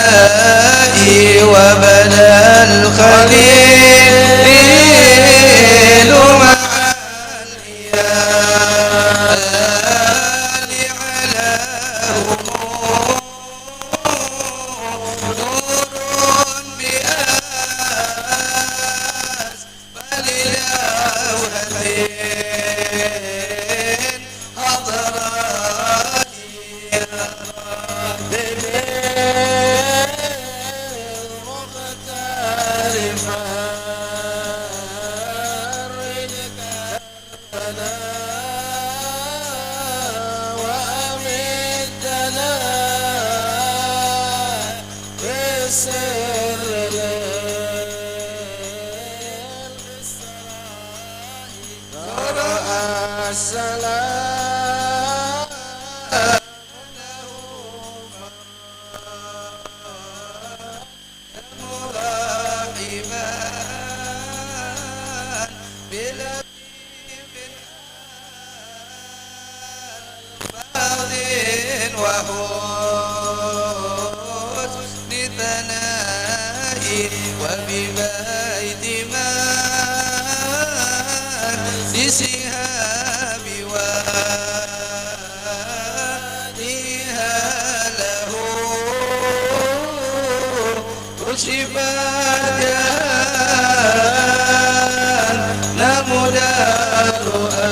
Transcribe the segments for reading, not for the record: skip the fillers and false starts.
سحدائي وبدا الخليل مع الإيال علاهم نور بأس فللأوهدين حضراني يا وحسن ثنائي وببيت من سهاب واديها له كشف جهنم دارها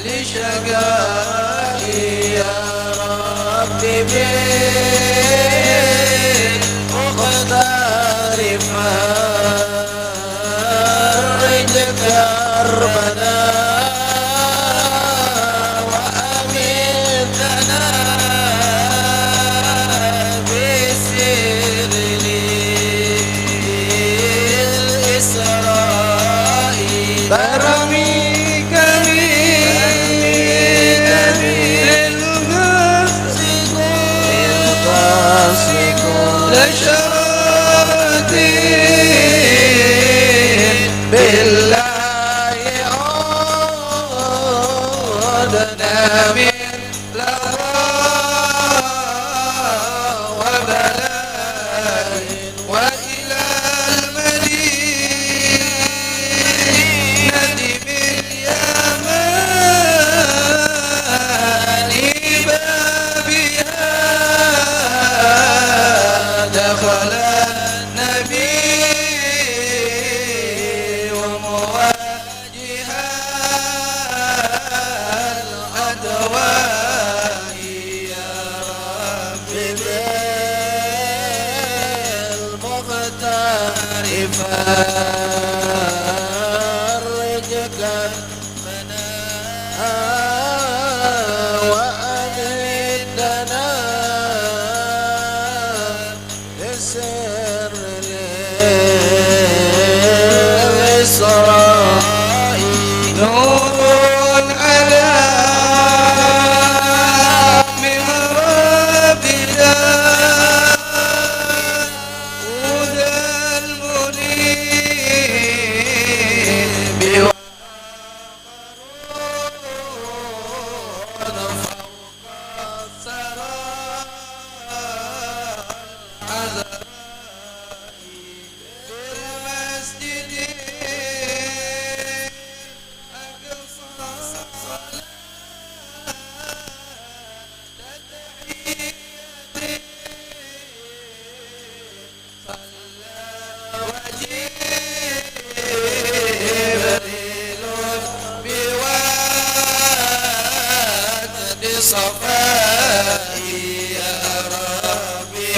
لشقائي يا ربي بالمقدار فرج كربنا وأمتنا بسر للإسراء برميك لشراتي بالله عودنا من لظى وبلاء وإلى المدينة باليمان بابها دخل النبي ومواجها الأدواء يا رب بالمختار فرج كربنا وأمدنا بسر للإسراء نور على ممربنا هدى المنيب وآخرون فوق الثرى بالمسجد أقصى تتحية صلى وجبريل بواد صفائي يا ربي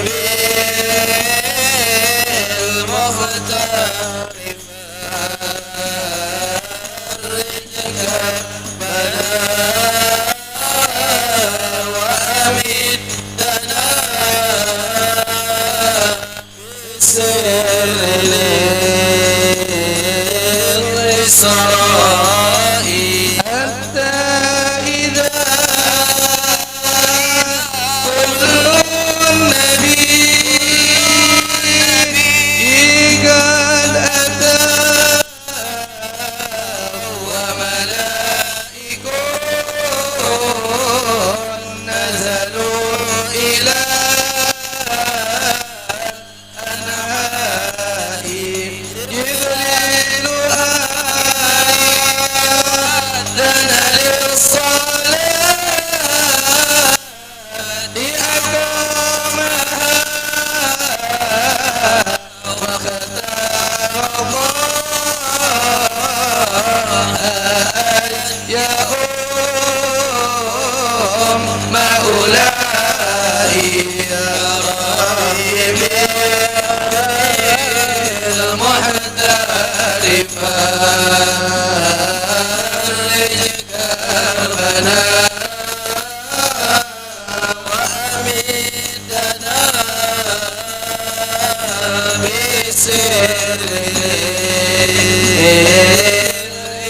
بالمختار فرج كربنا وأمدنا بسر للإسراء حتى إذا كل النبي قد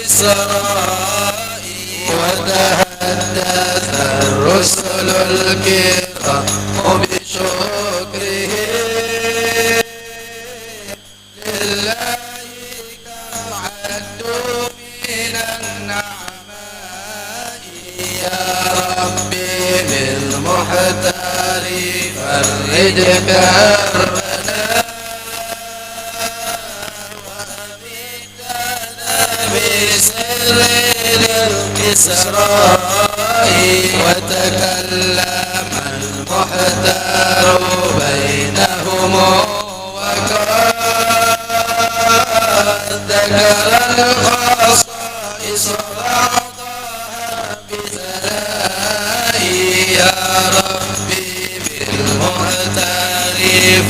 الإسراء وتحدث الرسل الكرام بشكره لله كم عدوا من النعماء يا ربي بالمحتار فرج كربنا وأميتنا بسر الإسراء وتكلم المحتار بينهم وقد ذكر الخصائص بعضها بثناء يا ربي بالمحتار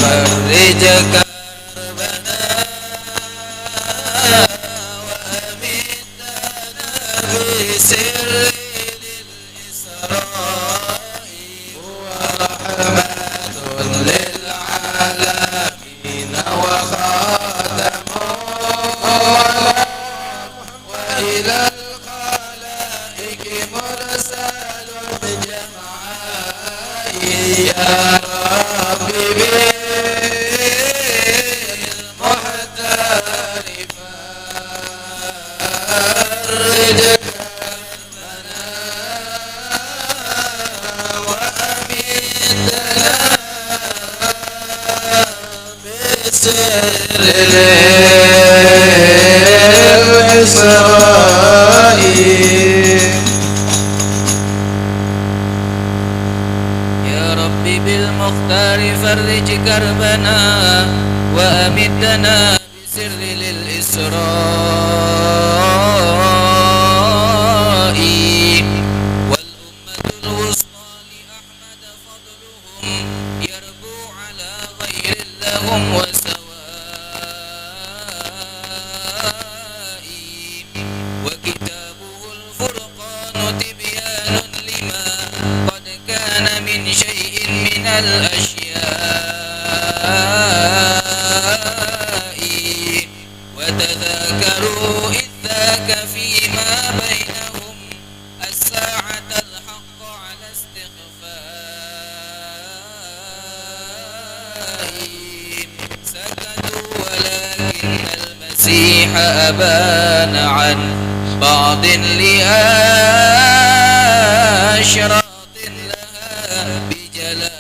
فرج كربنا وأميتنا بسر الإسراء ورحمة للعالمين وخاتم وإلى الخلائق مرسل جمعاء يا ربي بالمحتار فرج كربنا وأميتنا بسر الإسراء يا ربي بالمختار فرج كربنا وأمدنا بسر للإسراء والأمة الوسطى لأحمد فضلهم يربو على غير لهم وسواء وكتابه الفرقان تبيان لما قد كان من شيء من الأشياء وتذاكروا إذ ذاك فيما بينهم الساعة الحق على استخفاء سكتوا ولكن المسيح أبان عن بعض لأشراط لها بجلاء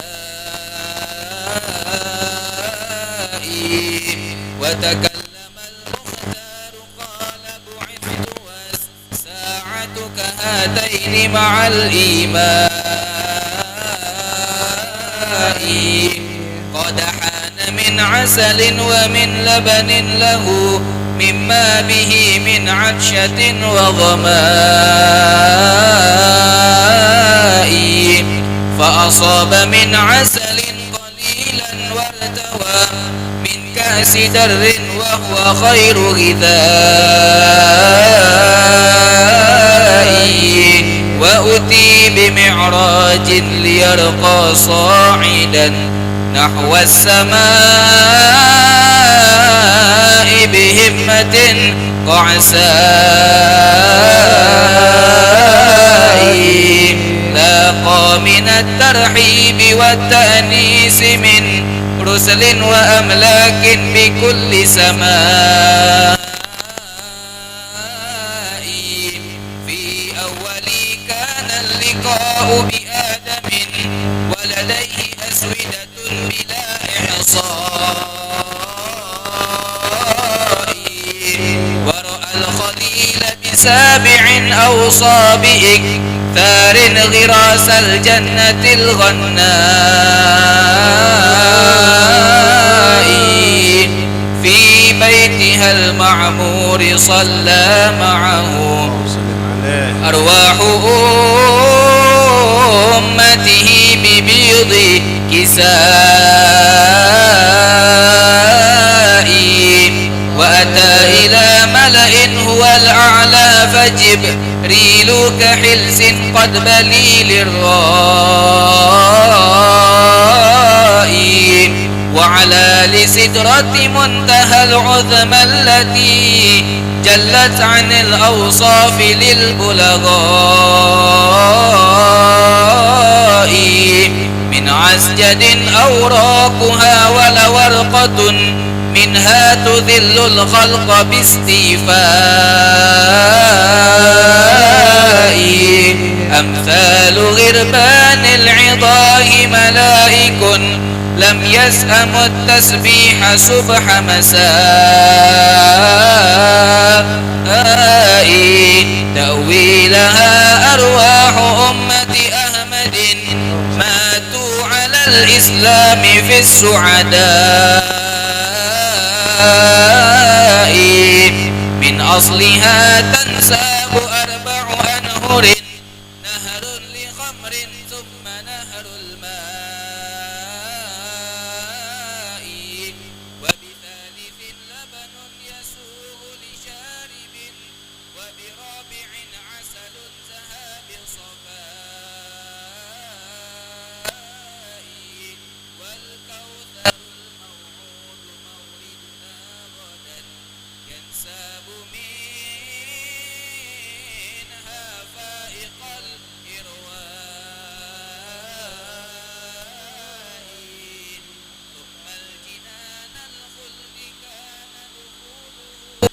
وتكلم المختار قال بعثت والساعة كهاتين مع الإيماء قد حان من عسل ومن لبن له مما به من عطشة وظماء فأصاب من عسل قليلا وارتوى من كأس در وهو خير غذاء وأتي بمعراج ليرقى صاعدا نحو السماء بهمة قعساء لاقى من الترحيب والتأنيس من رسل وأملاك بكل سماء في أولي كان اللقاء بآدم ولديه أسودة بلا إحصاء ورأى الخليل بسابع أوصى بإكثار غراس الجنة الغناء في بيتها المعمور صلى معه أرواح أمته ببيض كساء وأتى إلى ملأ هو الأعلى فجبريل كحلس قد بلي للراء وعلى لسدرة منتهى العظمى التي جلت عن الأوصاف للبلغاء من عسجد أوراقها ولورقة منها تذل الخلق باستيفاء أمثال غربان العضاه ملائك لم يسأموا التسبيح صبح مساء تأويلها أرواح أمة أحمد ماتوا على الإسلام في السعداء من أصلها تنساب أربع أنهر نهر لخمر ثم نهر الماء وبثالث لبن يسوغ لشارب وبرابع عسل ذهاب صفاء والكوثر الموعود موردنا غدا ينساب منها فائق الإرواء ثم الجنان الخلد كان دخوله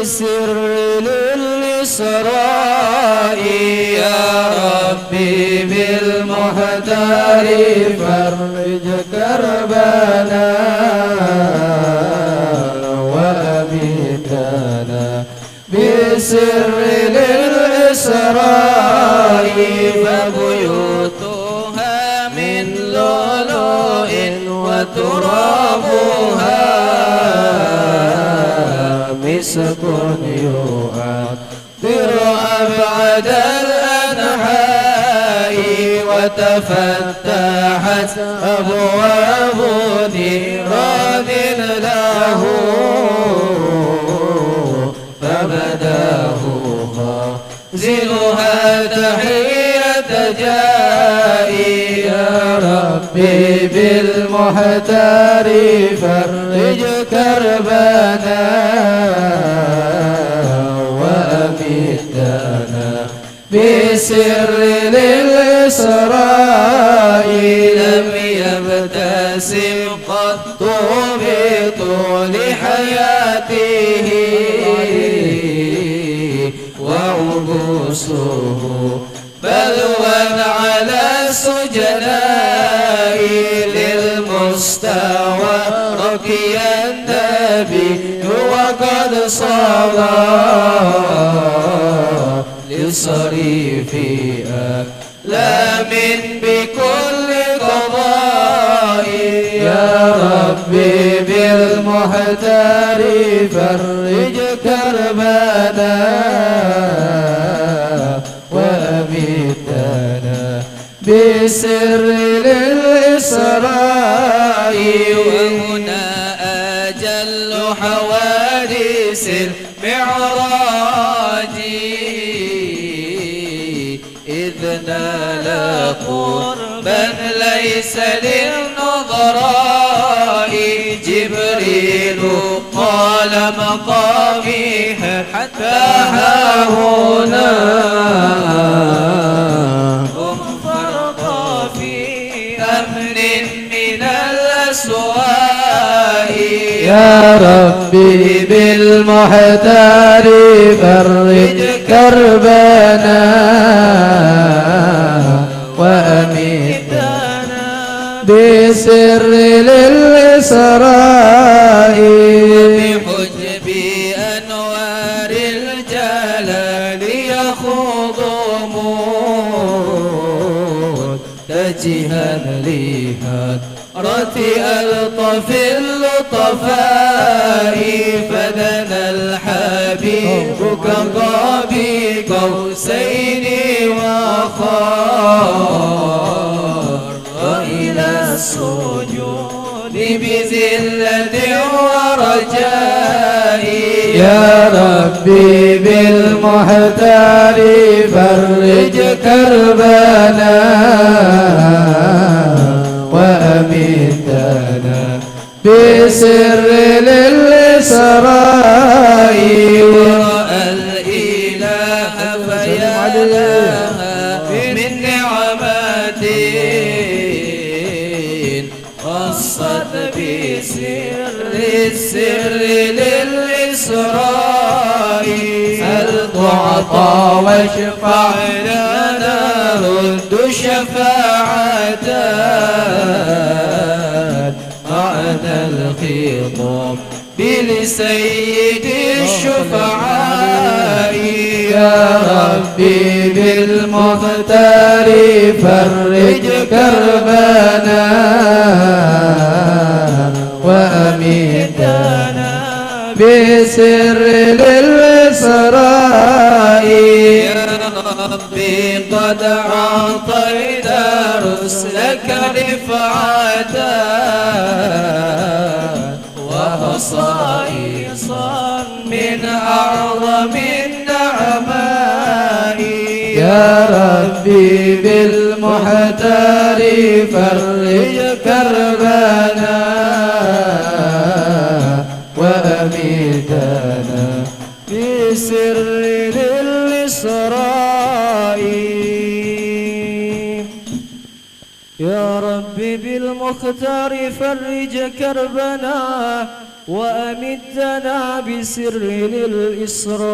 بسر للإسراء يا ربي بالمحتار فرج كربنا وأميتنا بسر للإسراء فبيوتها من لؤلؤ وترابها مسك يؤثر أبعد الأنحاء وتفتحت أبواب نيران له فبداه خازنها تحية جائي يا ربي بالمحتار فرج كربنا وأميتنا بسر للإسراء لم يبتسم قط بطول حياته وعبوسه بلوى على السجناء للمستوى رقي النبي وقد صلى لصريف ألام بكل قضاء يا ربي بالمحتار فرج كربنا وأميتنا بسر للإسراء وهنا أجل حوادث المعراج إذ نال قربا ليس للنظراء جبريل قال مقامي حتى ها هنا هم فرقا في أمن من الأسواء يا ربي بالمحتار فرج كربنا وأميتنا بسر للإسراء وبحجب أنوار الجلال يخوض متجها لهدرة ألطف اللطفاء فدنا الحبيب كقاب قوسين وخار إلى السجود بذلة ورجاء يا ربي بالمحتار فرج كربنا وأمتنا بسر للإسراء ورأى الإله فيا لها من نعمات خصت السر للإسراء هل تعطى واشفع لنا رد شفاعة معنى الخطاب بلسيد الشفعاء يا ربي بالمختار فرج كربنا وأميتنا بسر للإسراء يا ربي قد أعطيت رسلك رفعة وخصائصا من أعظم النعماء يا ربي بالمحتار فرج كربنا وأميتنا بسر للإسراء يا ربي بالمختار فرج كربنا وأمتنا بسر للإسراء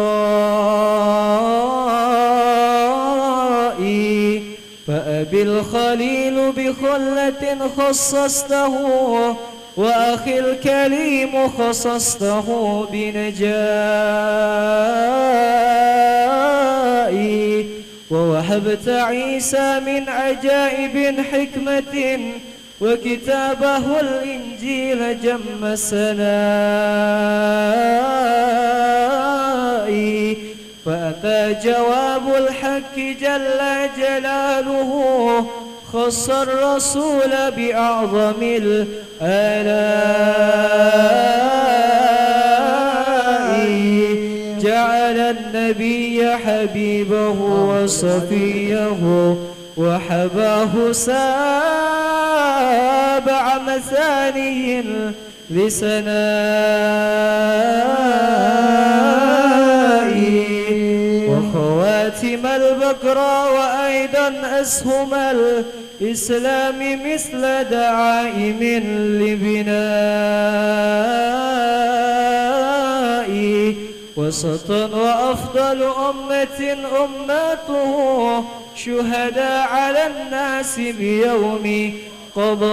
فأبي الخليل بخلة خصصته وأخي الكريم خصصته بنجائي ووهبت عيسى من عجائب حكمة وكتابه الإنجيل جم سنائي فأتى جواب الحق جل جلاله خص الرسول بأعظم الآلاء جعل النبي حبيبه وصفيه وحباه سابع مثاني لسنائي وخواتم البقرى وأيضا أسهم الإسلام مثل دعائم لبنائي وسطا وأفضل أمة أمته شهداء على الناس بيوم قضائي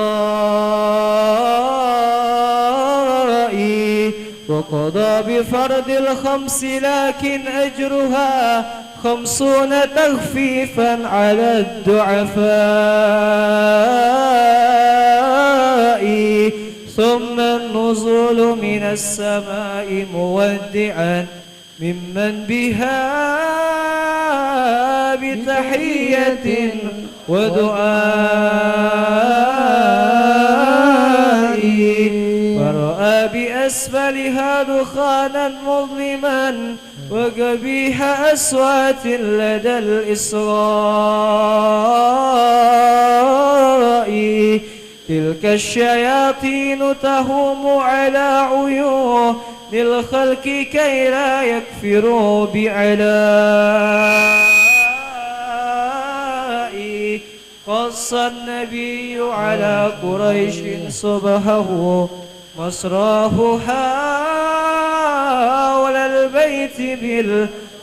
وقضى بفرض الخمس لكن أجرها 50 تخفيفا على الضعفاء ثم النزول من السماء مودعا ممن بها بتحية ودعاء فرأى بأسفلها دخانا مظلما وقبيح أصوات لدى الإسراء تلك الشياطين تهوم على عيون للخلق كي لا يكفروا بعلائي قص النبي على قريش صبحه مصراه حول البيت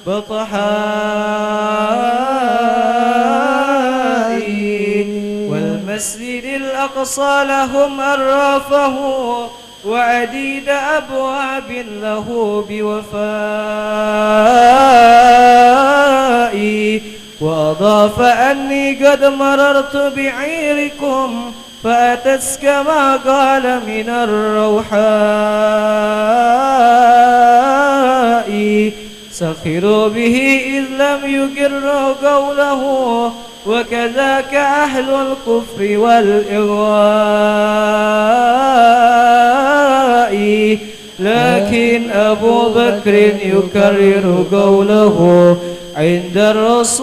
بالبطحاء المسجد الأقصى لهم أرافه وعديد أبواب له بوفائي. وأضاف أني قد مررت بعيركم فأتتك كما قال من الروحاء. سخروا به إذ لم يقروا قوله وكذاك أهل الكفر والإغواء. لكن أبو بكر يكرر قوله عند الرسول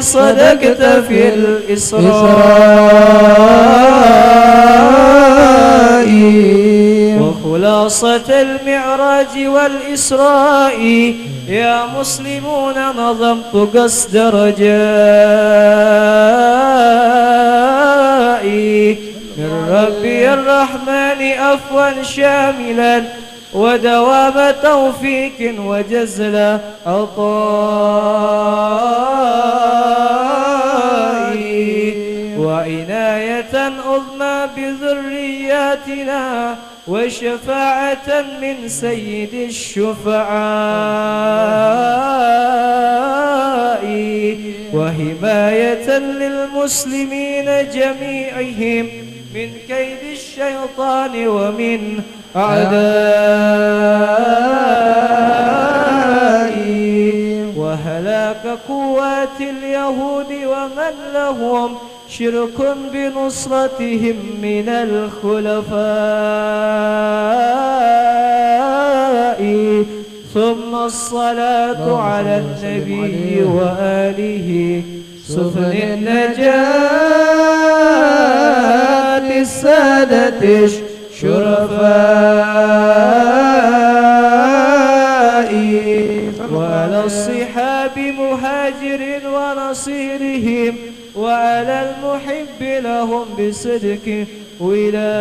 صدقت في الإسراء. وخلاصة المعراج والإسراء يا مسلمون نظمت قصد رجائي من ربي الرحمن أفوا شاملا ودوام توفيق وجزل عطائي. وعناية عظمى بذرياتنا وشفاعة من سيد الشفعاء. وحماية للمسلمين جميعهم من كيد الشيطان ومن أعدائي. وهلاك قوات اليهود ومن لهم شرك بنصرتهم من الخلفاء. ثم الصلاة على النبي وآله سفن النجاة السادة الشرفاء. وعلى الصحاب مهاجر ونصيرهم وعلى المحب لهم بصدق ولائي.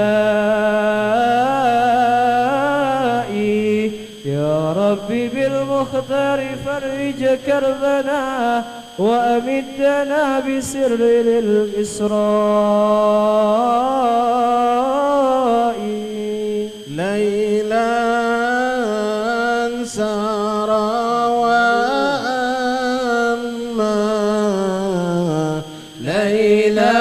يا ربي بالمختار فرج كربنا وأمدنا بسر الإسراء. ليلا سارى وأما ليلا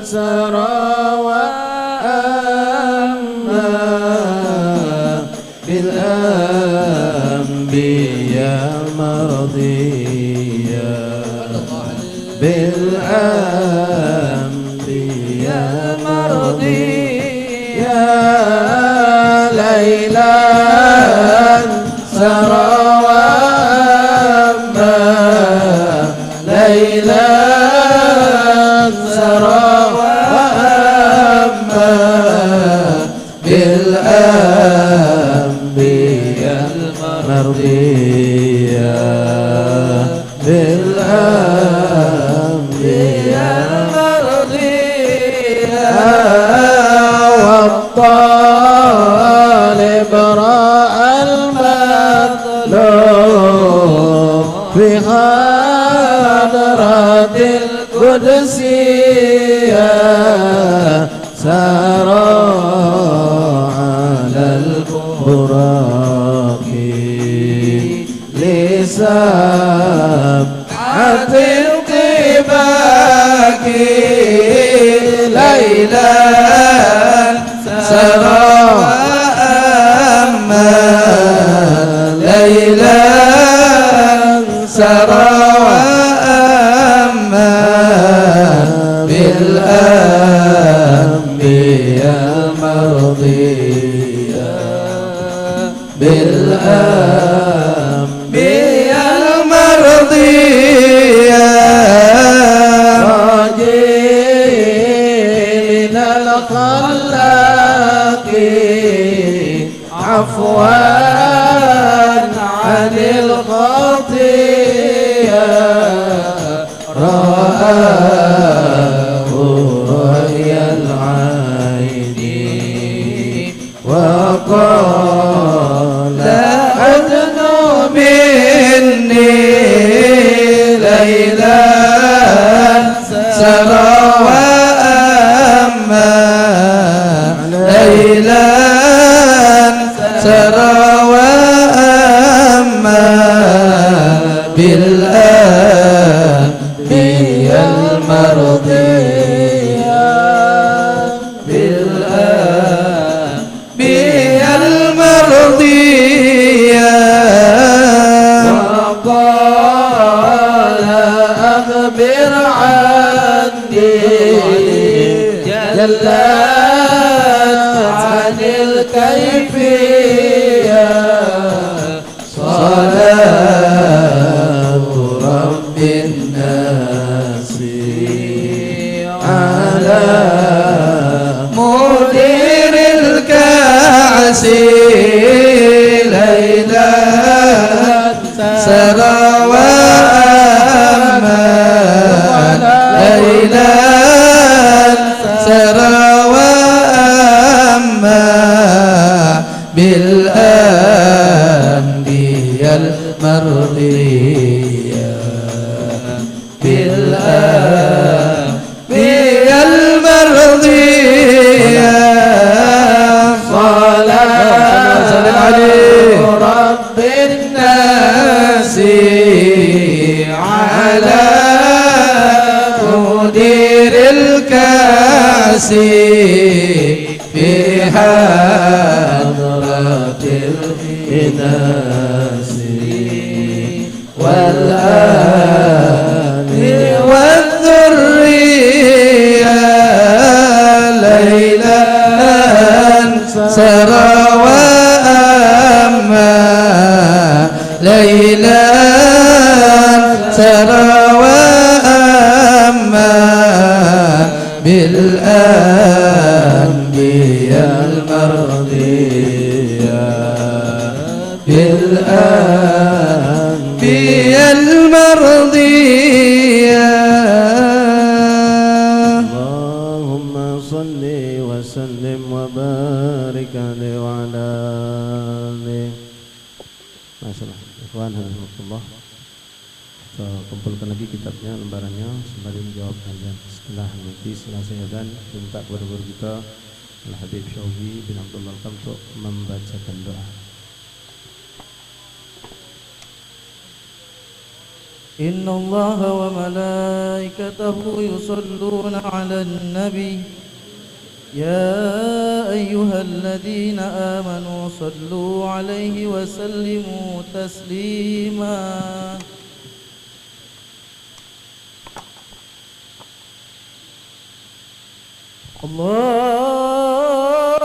سارى وأما بالأنبياء مرضيا بالأنبياء مرضيا. ليلا سرى وأما ليلا سرى وأما بالأنبياء مرضيا بالأنبياء مرضيا. والطالب رأى المطلوب في حضرة القدسية سارى على البراق لسبعة الطباق. ليلا سرى وأما ليلا سرى وأما بالأنبياء مرضيا بالأنبياء مرضيا. راجين الخلاق عفوا عن الخطيئة رآه رأي العين وقال أدنو مني ليلا المرضية بالأنبياء المرضية وقال أخبر عني جلت عن الكيفية صلاة رب الناس على مدير الكأس ليلى سرى وأما ليلى سرى وأما بالأنبياء المرضية بالأنبياء المرضية صلاة رب الناس على مدير الكأس في حضرة الإناس والآل والذرية ليلا سرى وأما ليلا سرى وأما بالأنبياء المرضية بالأنبياء المرضية اللهم صل وسلم وبارك عليه وعلى آله. Masyaallah, ikhwan rahimakumullah. Kita kumpulkan lagi kitabnya, lembarannya sembari menjawab azan. Setelah selesai azan, minta kepada guru kita Al-Habib Syauzi bin Abdullah Al-Kam untuk membacakan doa. إن الله وملائكته يصلون على النبي يا أيها الذين آمنوا صلوا عليه وسلموا تسليما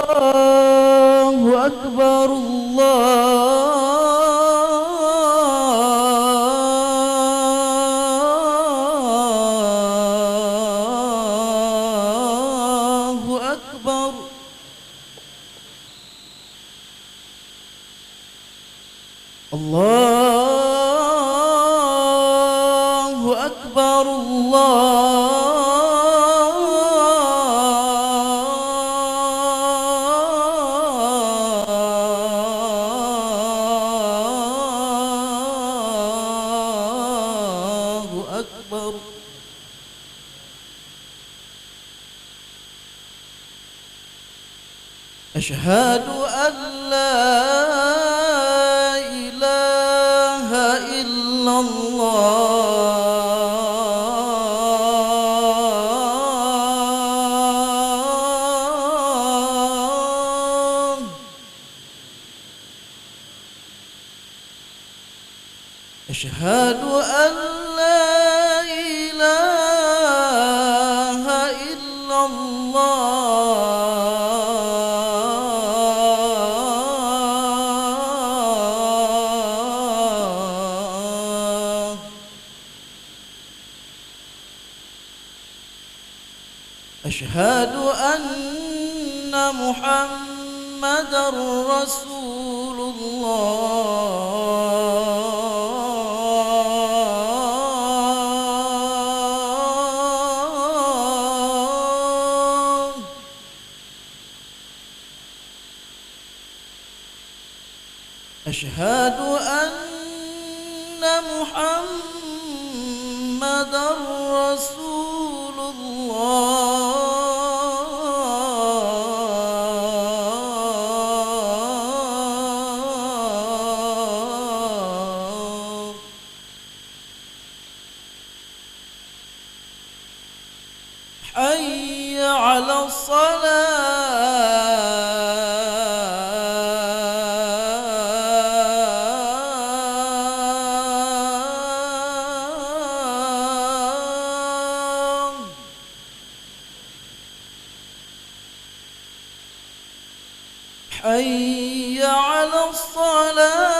الله أكبر الله أكبر الله أكبر الله أكبر أشهد أن لا إله إلا الله أشهد أن لا إله إلا الله أشهد أن محمدًا رسول الله أشهد أن محمدًا رسول الله حي على الصلاة حي على الصلاة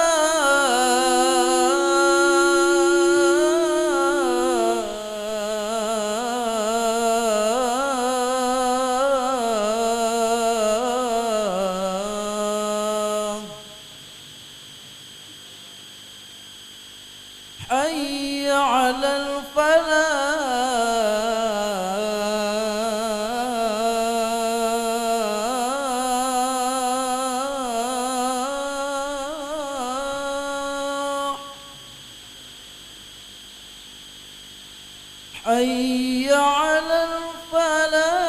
حي على الفلاح حي على الفلاح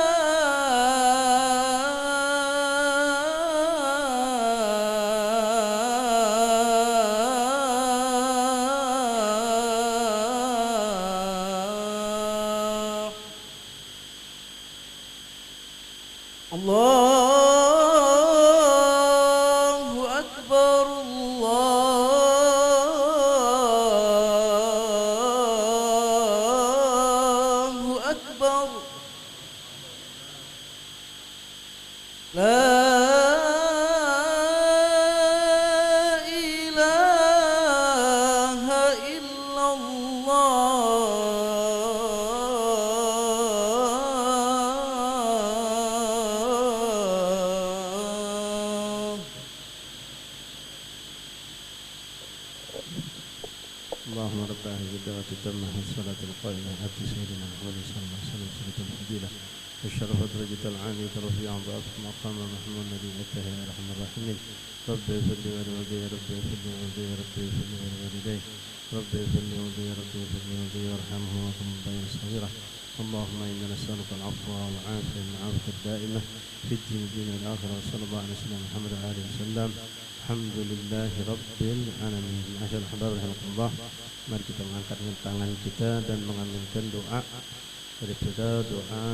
الله أكبر الله أكبر لا إله إلا الله اللهم رب هذه الدعوة التامة والصلاة القائمة آت سيدنا محمد صلى الله عليه وسلم صلاة الفضيلة والشرف درجة العالية رفيعا ضعف مقام محمود الذي أتاه يا أرحم الراحمين رب اغفر لي ولوالدي رب اغفر لي ولوالدي رب اغفر لي ولوالدي رب اغفر لي ولوالدي رب اغفر لي ولوالدي وارحمهما كما ربياني صغيرا اللهم إنا نسألك العفو والعافية العافية الدائمة في الدين والآخرة وصلى الله على سيدنا محمد وعلى آله وسلم. الحمد لله رب العالمين. Masyaallah hadirin rahimakumullah. Mari kita mengangkat tangan kita dan mengaminkan doa daripada doa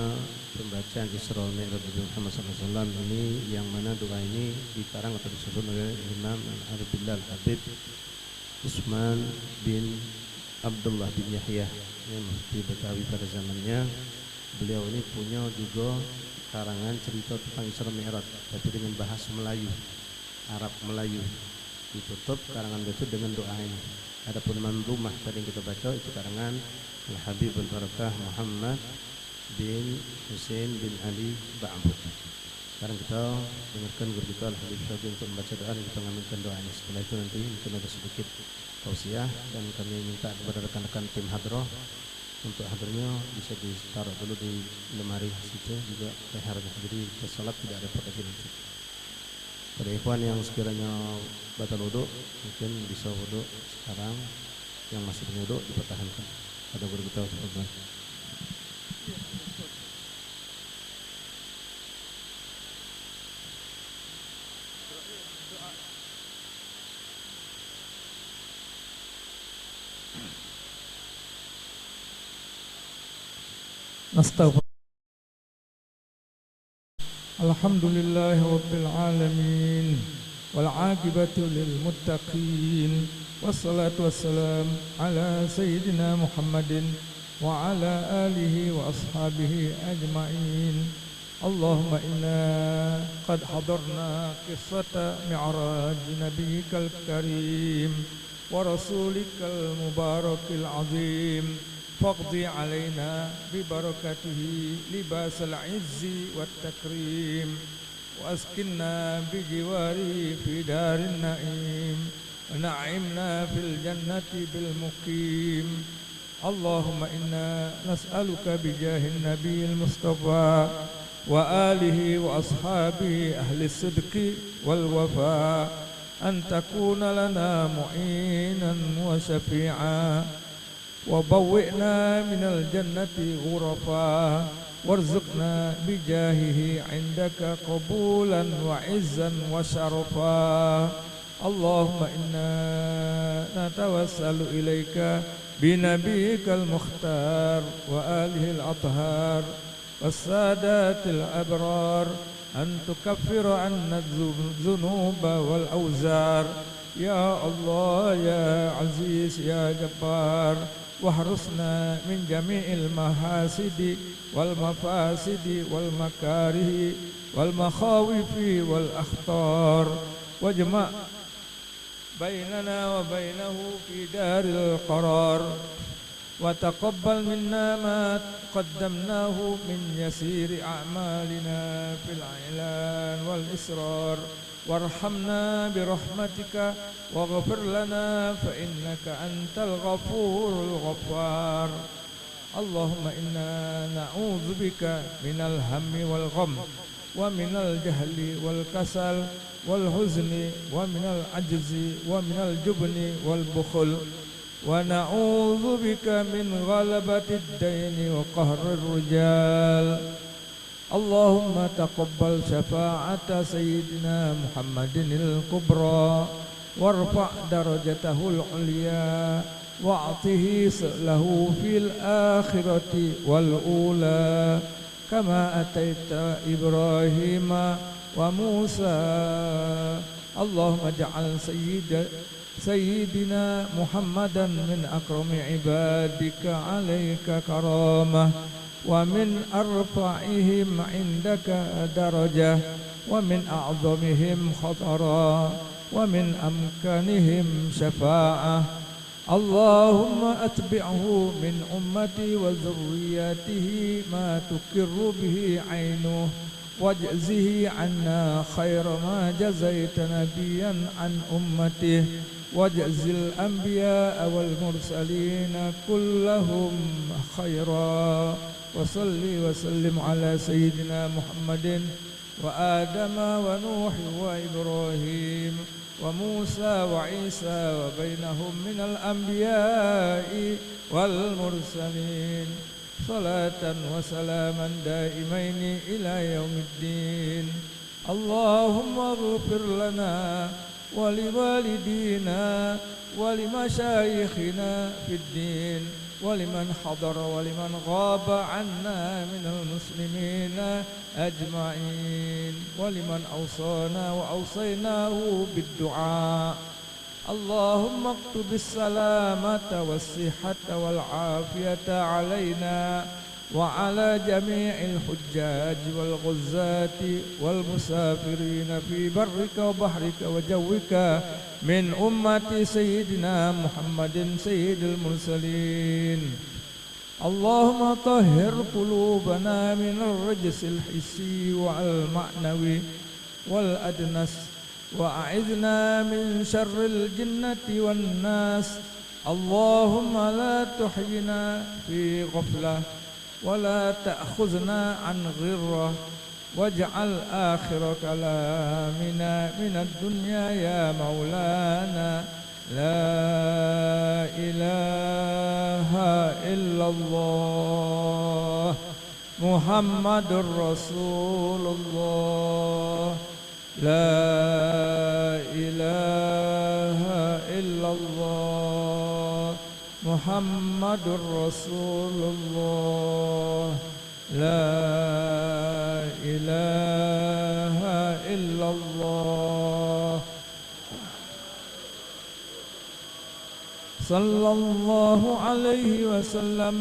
pembacaan Isra Mi'raj Nabi Muhammad SAW ini, yang mana doa ini dikarang atau disusun oleh Imam Al-Billah Al-Habib Utsman bin Abdullah bin Yahya yang mufti Betawi pada zamannya. Beliau ini punya juga karangan cerita tentang Isra Mi'raj tapi dengan bahasa Melayu, Arab Melayu. Ditutup karangan itu dengan doa ini. Adapun manzumah tadi yang kita baca itu karangan Al-Habib Al-Barakah Muhammad bin Hussein bin Ali Ba'bud. Sekarang kita dengarkan guru kita Al-Habib Syabir untuk membaca doa dan kita mengaminkan doanya. Setelah itu nanti mungkin ada sedikit tausiah dan kami minta kepada rekan-rekan tim hadrah untuk hadirnya bisa ditaruh dulu di lemari situ juga lehernya, jadi kita salat tidak ada pakai nanti. Pada ikhwan yang sekiranya batal wudu mungkin bisa wudu sekarang, yang masih punya wudu dipertahankan. Ada guru kita untuk Astaghfirullah. Alhamdulillahi rabbil alamin wal aqibatu lil muttaqin wassalatu wassalam ala sayyidina Muhammadin wa ala alihi wa ashabihi ajma'in. Allahumma inna qad hadarna qissata mi'raj nabiyyikal karim wa rasulikal mubarakil azim. فاقضي علينا ببركته لباس العز والتكريم واسكننا بجواره في دار النعيم ونعمنا في الجنة بالمقيم. اللهم إنا نسألك بجاه النبي المصطفى وآله وأصحابه أهل الصدق والوفاء أن تكون لنا معينا وشفيعا وبوئنا من الجنة غرفا وارزقنا بجاهه عندك قبولا وعزا وشرفا. اللهم إنا نتوسل إليك بنبيك المختار وآله الأطهار والسادات الأبرار أن تكفر عنا الذنوب والأوزار يا الله يا عزيز يا جبار، واحرسنا من جميع المحاسد والمفاسد والمكاره والمخاوف والأخطار، واجمع بيننا وبينه في دار القرار، وتقبل منا ما قدمناه من يسير أعمالنا في الإعلان والإسرار، وارحمنا برحمتك واغفر لنا فإنك أنت الغفور الغفار. اللهم إنا نعوذ بك من الهم والغم ومن الجهل والكسل والحزن ومن العجز ومن الجبن والبخل، ونعوذ بك من غلبة الدين وقهر الرجال. اللهم تقبل شفاعة سيدنا محمد الكبرى، وارفع درجته العليا، واعطه سؤله في الآخرة والأولى كما أتيت إبراهيم وموسى. اللهم اجعل سيدنا محمدا من أكرم عبادك عليك كرامة، ومن أرفعهم عندك درجة، ومن أعظمهم خطرا، ومن أمكنهم شفاعة. اللهم أتبعه من أمتي وذرياته ما تقر به عينه، واجزه عنا خير ما جزيت نبيا عن أمته، واجز الأنبياء والمرسلين كلهم خيرا. وصل وسلم على سيدنا محمد وآدم ونوح وإبراهيم وموسى وعيسى وبينهم من الأنبياء والمرسلين، صلاة وسلاما دائمين إلى يوم الدين. اللهم اغفر لنا ولوالدينا ولمشايخنا في الدين، ولمن حضر ولمن غاب عنا من المسلمين أجمعين، ولمن أوصانا وأوصيناه بالدعاء. اللهم اكتب السلامة والصحة والعافية علينا وعلى جميع الحجاج والغزاة والمسافرين في برك وبحرك وجوك من أمة سيدنا محمد سيد المرسلين. اللهم طهر قلوبنا من الرجس الحسي والمعنوي والأدنس، وأعذنا من شر الجنة والناس. اللهم لا تحينا في غفلة ولا تأخذنا عن غرة، واجعل آخر كلامنا من الدنيا يا مولانا لا إله إلا الله محمد رسول الله، لا إله إلا الله محمد رسول الله، لا إله إلا الله. صلى الله عليه وسلم.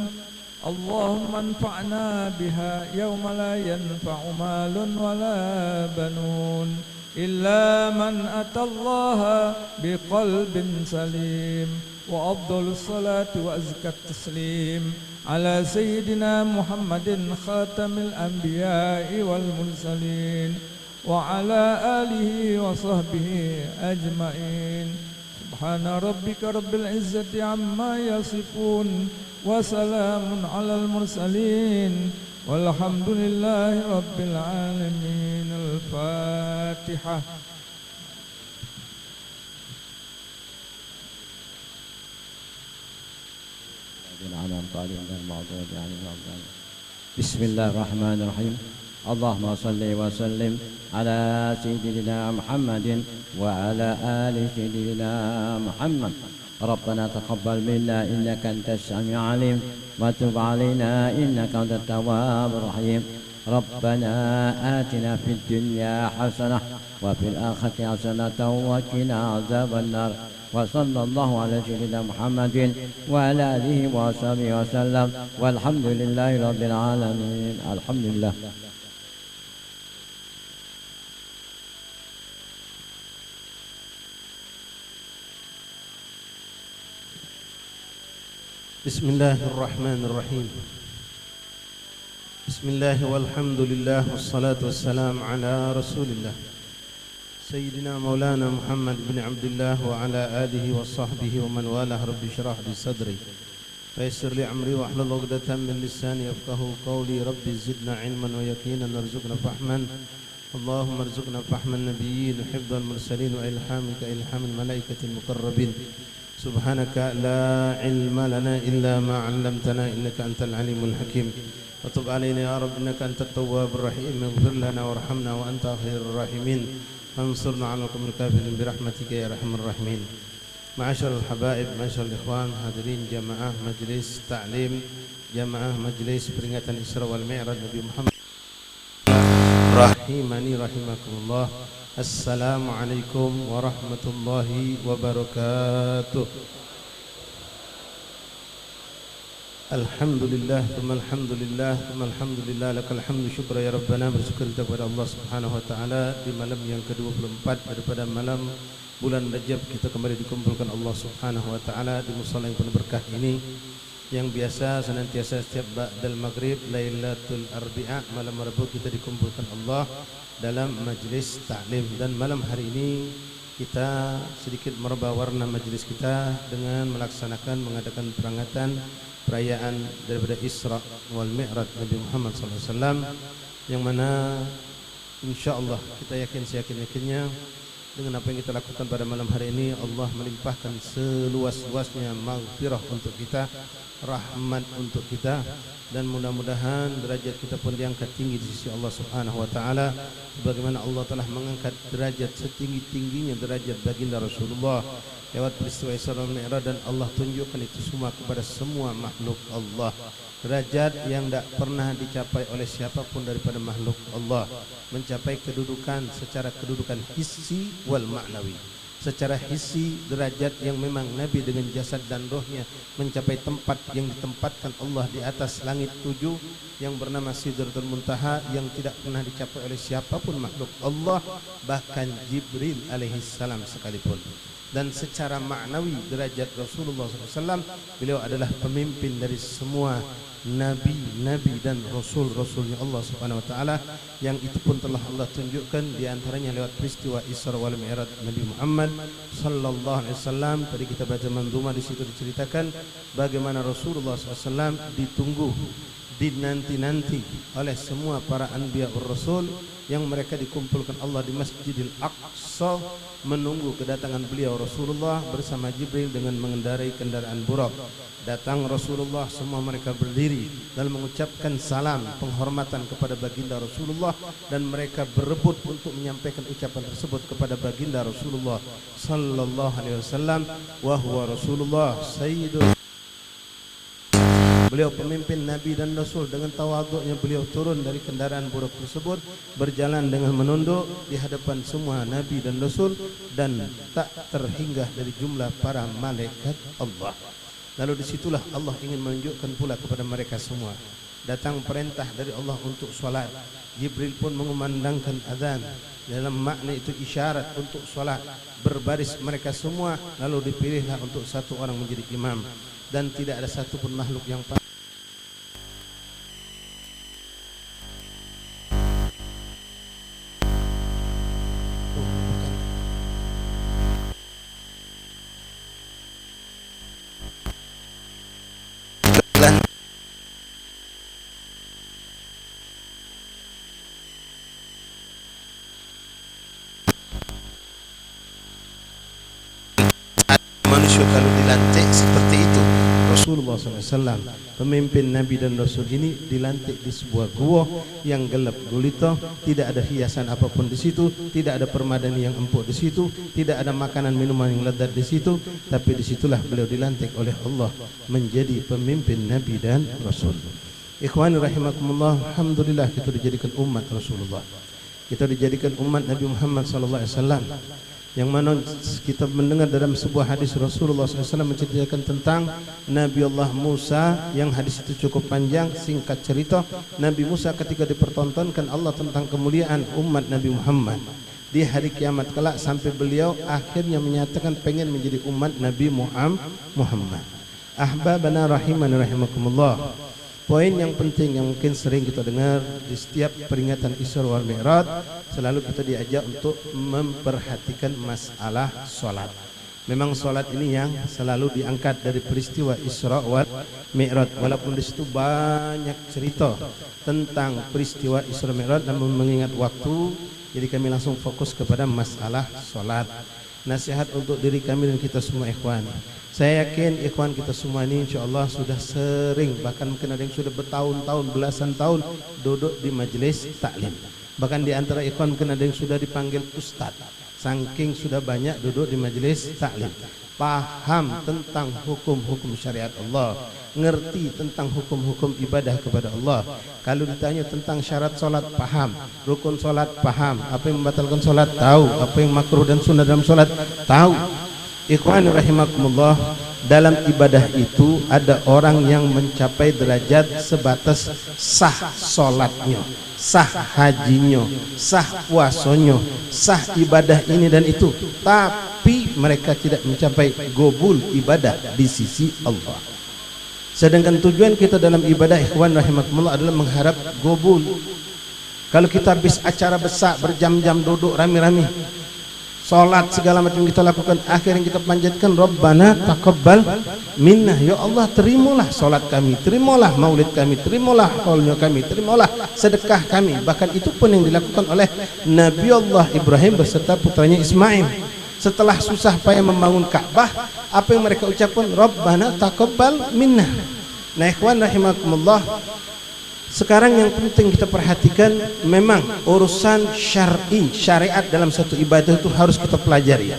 اللهم انفعنا بها يوم لا ينفع مال ولا بنون إلا من أتى الله بقلب سليم. وأفضل الصلاة وأزكى التسليم على سيدنا محمد خاتم الأنبياء والمرسلين وعلى آله وصحبه أجمعين. سبحان ربك رب العزة عما يصفون وسلام على المرسلين والحمد لله رب العالمين. الفاتحة. بسم الله الرحمن الرحيم. اللهم صل وسلم على سيدنا محمد وعلى آل سيدنا محمد. ربنا تقبل منا إنك أنت السميع العليم وتب علينا إنك أنت التواب الرحيم. ربنا آتنا في الدنيا حسنة وفي الآخرة حسنة وقنا عذاب النار. وصلى الله على سيدنا محمد وعلى آله وصحبه وسلم والحمد لله رب العالمين. الحمد لله. بسم الله الرحمن الرحيم. بسم الله والحمد لله والصلاة والسلام على رسول الله سيدنا مولانا محمد بن عبد الله وعلى آله وصحبه ومن والاه. رب اشرح لي صدري ويسر لي أمري واحلل عقدة من لساني يفقهوا قولي. رب زدنا علما ويقينا وارزقنا فهما. اللهم ارزقنا فهم النبيين وحفظ المرسلين وإلهامك إلهام الملائكة المقربين. سبحانك لا علم لنا إلا ما علمتنا إنك أنت العليم الحكيم. وتب علينا يا رب إنك أنت التواب الرحيم. اغفر لنا وارحمنا وأنت خير الراحمين. انصرنا على القوم الكافرين برحمتك يا أرحم الراحمين. معاشر الحبائب, معاشر الإخوان, hadirin jamaah majlis ta'lim, jamaah majlis peringatan Isra wal Mi'raj Nabi Muhammad rahimani rahimakumullah. Assalamualaikum warahmatullahi wabarakatuh. Alhamdulillah, alhamdulillah, alhamdulillah, lakal hamdu syukra ya Rabbana. Bersyukur kepada Allah Subhanahu wa taala di malam yang ke-24 daripada malam bulan Rajab kita kembali dikumpulkan Allah Subhanahu wa taala di musala yang penuh berkah ini, yang biasa senantiasa setiap ba'dal maghrib Lailatul Arbi'a malam Rabu kita dikumpulkan Allah dalam majlis ta'lim. Dan malam hari ini kita sedikit merubah warna majlis kita dengan mengadakan perangatan perayaan daripada Isra wal Mi'raj Nabi Muhammad SAW, yang mana insyaallah kita seyakin-yakinnya dengan apa yang kita lakukan pada malam hari ini Allah melimpahkan seluas-luasnya maghfirah untuk kita, rahmat untuk kita, dan mudah-mudahan derajat kita pun diangkat tinggi di sisi Allah Subhanahu wa taala sebagaimana Allah telah mengangkat derajat setinggi-tingginya derajat baginda Rasulullah lewat peristiwa Isra wal Mi'raj, dan Allah tunjukkan itu semua kepada semua makhluk Allah. Derajat yang tidak pernah dicapai oleh siapapun daripada makhluk Allah, mencapai secara kedudukan hissi wal ma'nawi. Secara hissi derajat yang memang Nabi dengan jasad dan rohnya mencapai tempat yang ditempatkan Allah di atas langit 7 yang bernama Sidratul Muntaha, yang tidak pernah dicapai oleh siapapun makhluk Allah, bahkan Jibril alaihissalam sekalipun. Dan secara maknawi derajat Rasulullah SAW, beliau adalah pemimpin dari semua nabi-nabi dan rasul-rasulnya Allah Subhanahu wa taala, yang itu pun telah Allah tunjukkan di antaranya lewat peristiwa Isra wal Mi'raj Nabi Muhammad sallallahu alaihi wasallam. Tadi kita baca mandhumah, di situ diceritakan bagaimana Rasulullah SAW ditunggu, dinanti-nanti oleh semua para anbiya ur rasul, yang mereka dikumpulkan Allah di Masjidil Aqsa menunggu kedatangan beliau Rasulullah bersama Jibril dengan mengendarai kendaraan burak. Datang Rasulullah, semua mereka berdiri dan mengucapkan salam penghormatan kepada baginda Rasulullah, dan mereka berebut untuk menyampaikan ucapan tersebut kepada baginda Rasulullah sallallahu alaihi wasallam. Wa huwa Rasulullah sayyidul, beliau pemimpin Nabi dan Rasul. Dengan tawaduknya beliau turun dari kendaraan burak tersebut, berjalan dengan menunduk di hadapan semua Nabi dan Rasul, dan tak terhinggah dari jumlah para malaikat Allah. Lalu disitulah Allah ingin menunjukkan pula kepada mereka semua. Datang perintah dari Allah untuk solat. Jibril pun mengumandangkan azan. Dalam makna itu isyarat untuk solat. Berbaris mereka semua, lalu dipilihlah untuk satu orang menjadi imam. Dan tidak ada satu pun makhluk yang manusia kalau dilantik seperti itu, Rasulullah SAW, pemimpin Nabi dan Rasul ini dilantik di sebuah gua yang gelap gulita, tidak ada hiasan apapun di situ, tidak ada permadani yang empuk di situ, tidak ada makanan minuman yang lezat di situ, tapi disitulah beliau dilantik oleh Allah menjadi pemimpin Nabi dan Rasul. Ikhwani rahimakumullah, alhamdulillah kita dijadikan umat Rasulullah. Kita dijadikan umat Nabi Muhammad SAW, yang mana kita mendengar dalam sebuah hadis Rasulullah SAW menceritakan tentang Nabi Allah Musa, yang hadis itu cukup panjang. Singkat cerita, Nabi Musa ketika dipertontonkan Allah tentang kemuliaan umat Nabi Muhammad di hari kiamat kelak, sampai beliau akhirnya menyatakan pengen menjadi umat Nabi Muhammad. Ahbabana rahimani rahimakumullah. Poin yang penting yang mungkin sering kita dengar di setiap peringatan Isra wal Mi'raj, selalu kita diajak untuk memperhatikan masalah solat. Memang solat ini yang selalu diangkat dari peristiwa Isra wal Mi'raj, walaupun di situ banyak cerita tentang peristiwa Isra Mi'raj, namun mengingat waktu, jadi kami langsung fokus kepada masalah solat. Nasihat untuk diri kami dan kita semua ikhwan. Saya yakin ikhwan kita semua ini insyaAllah sudah sering, bahkan mungkin ada yang sudah bertahun-tahun, belasan tahun duduk di majelis taklim. Bahkan di antara ikhwan mungkin ada yang sudah dipanggil ustaz, saking sudah banyak duduk di majelis taklim. Paham tentang hukum-hukum syariat Allah, ngerti tentang hukum-hukum ibadah kepada Allah. Kalau ditanya tentang syarat solat, paham. Rukun solat, paham. Apa yang membatalkan solat, tahu. Apa yang makruh dan sunnah dalam solat, tahu. Ikhwan rahimakumullah, dalam ibadah itu ada orang yang mencapai derajat sebatas sah solatnya, sah hajinya, sah puasanya, sah ibadah ini dan itu, tapi mereka tidak mencapai gobul ibadah di sisi Allah. Sedangkan tujuan kita dalam ibadah ikhwan rahimakumullah adalah mengharap gobul. Kalau kita habis acara besar berjam-jam duduk rame-rame, salat segala macam kita lakukan, akhirnya kita panjatkan Rabbana taqabbal minna, ya Allah terimalah salat kami, terimalah maulid kami, terimalah haulnya kami, terimalah sedekah kami. Bahkan itu pun yang dilakukan oleh Nabi Allah Ibrahim beserta putranya Ismail. Setelah susah payah membangun Ka'bah, apa yang mereka ucapkan? Rabbana taqabbal minna. Nah ikhwan rahimakumullah, sekarang yang penting kita perhatikan, memang urusan syar'i, syariat dalam satu ibadah itu harus kita pelajari.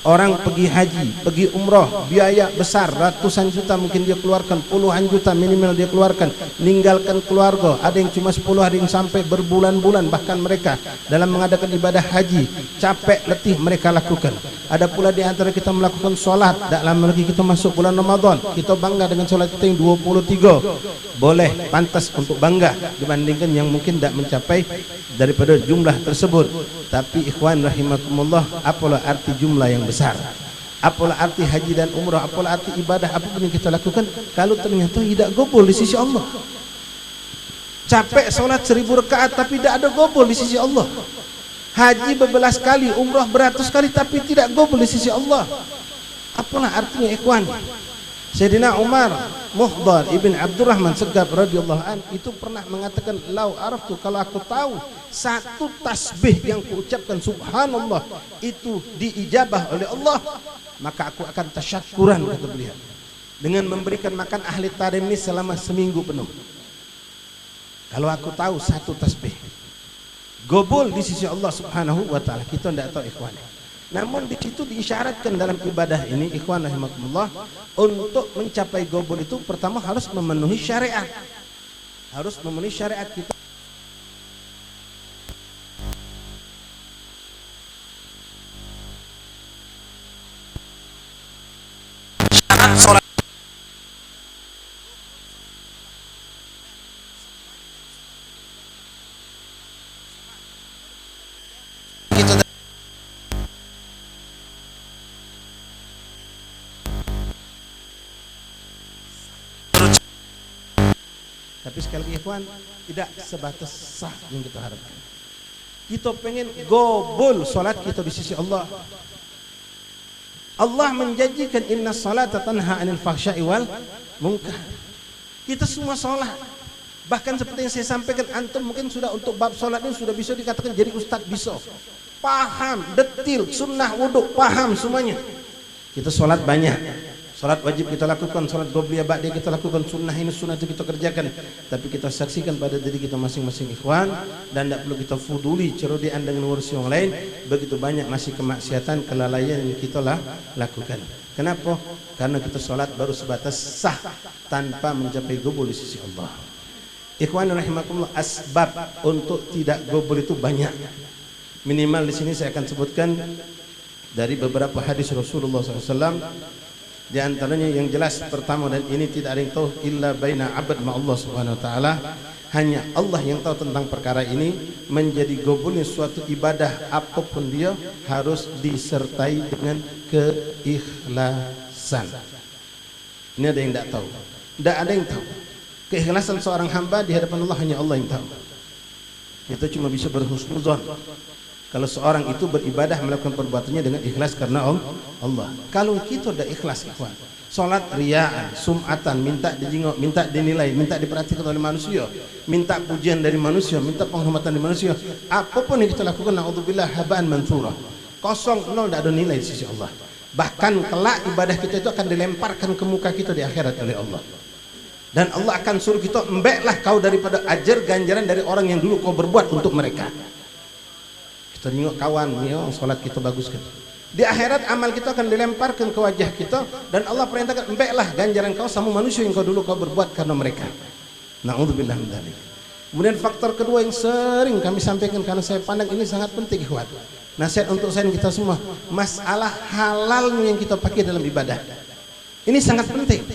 Orang pergi haji, pergi umrah, biaya besar, ratusan juta mungkin dia keluarkan, puluhan juta minimal dia keluarkan, meninggalkan keluarga, ada yang cuma 10, ada yang sampai berbulan-bulan. Bahkan mereka dalam mengadakan ibadah haji capek letih mereka lakukan. Ada pula di antara kita melakukan solat, tak lama lagi kita masuk bulan Ramadan, kita bangga dengan solat kita yang 23. Boleh, pantas untuk bangga dibandingkan yang mungkin tak mencapai daripada jumlah tersebut. Tapi ikhwan rahimakumullah, apalah arti jumlah yang besar, apalah arti haji dan umrah, apalah arti ibadah apapun yang kita lakukan kalau ternyata tidak gobol di sisi Allah. Capek solat 1000 rakaat tapi tidak ada gobol di sisi Allah. Haji berbelas kali, umrah beratus kali tapi tidak gobol di sisi Allah. Apalah artinya ikhwan? Sayyidina Umar Muhdar ibn Abdurrahman Segaf radhiyallahu an itu pernah mengatakan, lau araftu, kalau aku tahu satu tasbih yang kuucapkan subhanallah itu diijabah oleh Allah, maka aku akan tasyakuran, kata beliau, dengan memberikan makan ahli tarim ini selama seminggu penuh. Kalau aku tahu satu tasbih gobol di sisi Allah subhanahu wa ta'ala, kita tidak tahu ikhwan. Namun di situ diisyaratkan dalam ibadah ini ikhwan rahimakumullah, untuk mencapai gobol itu pertama harus memenuhi syariat, harus memenuhi syariat kita. Tapi sekali lagi ikhwan, tidak sebatas sah yang kita harapkan. Kita pengen gobol solat kita di sisi Allah. Allah menjanjikan inna salata tanha anil fahsya'i wal munkar. Kita semua solat. Bahkan seperti yang saya sampaikan, antum mungkin sudah untuk bab solat ini sudah bisa dikatakan jadi ustaz bisa. Paham, detil, sunnah wudhu, paham semuanya. Kita solat banyak. Salat wajib kita lakukan, salat qobliyah ba'diyah kita lakukan, sunnah ini sunnah itu kita kerjakan. Tapi kita saksikan pada diri kita masing-masing ikhwan, dan tidak perlu kita fuduli cerodean dengan urus yang lain. Begitu banyak masih kemaksiatan, kelalaian yang kita lakukan. Kenapa? Karena kita salat baru sebatas sah tanpa mencapai gobol di sisi Allah. Ikhwan rahimakumullah, asbab untuk tidak gobol itu banyak. Minimal di sini saya akan sebutkan dari beberapa hadis Rasulullah SAW. Di antaranya yang jelas pertama, dan ini tidak ada yang tahu illa baina abad ma Allah Subhanahu wa taala, hanya Allah yang tahu tentang perkara ini. Menjadi gobulnya suatu ibadah apapun dia harus disertai dengan keikhlasan. Ini ada yang tidak tahu. Tidak ada yang tahu. Keikhlasan seorang hamba di hadapan Allah hanya Allah yang tahu. Kita cuma bisa berhusnuzon kalau seorang itu beribadah melakukan perbuatannya dengan ikhlas karena Allah. Kalau kita tidak ikhlas, ikhwan, salat riyaan, sum'atan, minta dijenguk, minta dinilai, minta diperhatikan oleh manusia, minta pujian dari manusia, minta penghormatan dari manusia, apapun yang kita lakukan, na'udzubillah, haba'an mansura, kosong, nol, tidak ada nilai di sisi Allah. Bahkan kelak ibadah kita itu akan dilemparkan ke muka kita di akhirat oleh Allah. Dan Allah akan suruh kita, embeklah kau daripada ajar ganjaran dari orang yang dulu kau berbuat untuk mereka. Kita tengok kawan, ya, salat kita baguskan. Di akhirat amal kita akan dilemparkan ke wajah kita, dan Allah perintahkan, embeklah ganjaran kau sama manusia yang kau dulu kau berbuat karena mereka. Na'udzubillah min dzalik. Kemudian faktor kedua yang sering kami sampaikan karena saya pandang ini sangat penting, ikhwan. Nasihat untuk saya dan kita semua, masalah halalnya yang kita pakai dalam ibadah. Ini sangat penting.